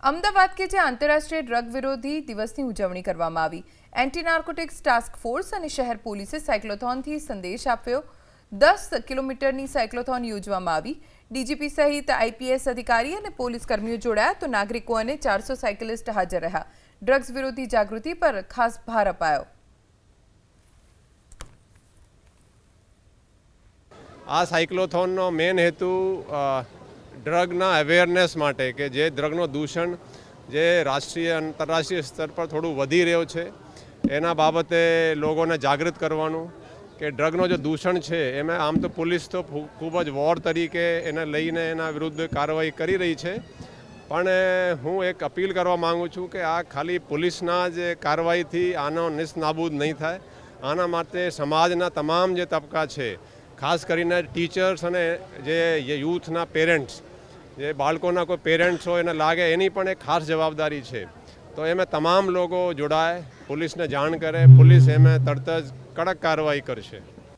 અમદાવાદ કે જે આંતરરાષ્ટ્રીય ડ્રગ વિરોધી દિવસની ઉજવણી કરવામાં આવી। એન્ટી નાર્કોટિક્સ ટાસ્ક ફોર્સ અને શહેર પોલીસે સાયક્લોથોનથી સંદેશ આપ્યો। 10 કિલોમીટરની સાયક્લોથોન યોજવામાં આવી। ડીજીપી સહિત આઈપીએસ અધિકારી અને પોલીસ કર્મીઓ જોડાયા તો નાગરિકો અને 400 સાયકલિસ્ટ હાજર રહ્યા। ડ્રગ્સ વિરોધી જાગૃતિ પર ખાસ ભાર અપાયો। આ સાયક્લોથોનનો મેન હેતુ ડ્રગના અવેરનેસ માટે કે જે ડ્રગનો દૂષણ જે રાષ્ટ્રીય આંતરરાષ્ટ્રીય સ્તર પર થોડું વધી રહ્યો છે એના બાબતે લોકોને જાગૃત કરવાનું કે ડ્રગનો જે દૂષણ છે એમાં આમ તો પોલીસ તો ખૂબ જ વોર તરીકે એને લઈને એના વિરુદ્ધ કાર્યવાહી કરી રહી છે, પણ હું એક અપીલ કરવા માગું છું કે આ ખાલી પોલીસના જ કાર્યવાહીથી આનો નિસ્નાબૂદ નહીં થાય। આના માટે સમાજના તમામ જે તબક્કા છે, ખાસ કરીને ટીચર્સ અને જે યુથના પેરેન્ટ્સ, જે બાળકોના કોઈ પેરેન્ટ્સ હોય એને લાગે એની પણ એક ખાસ જવાબદારી છે। તો એમાં તમામ લોકો જોડાય, પોલીસને જાણ કરે, પોલીસ એમાં તરત જ કડક કાર્યવાહી કરશે।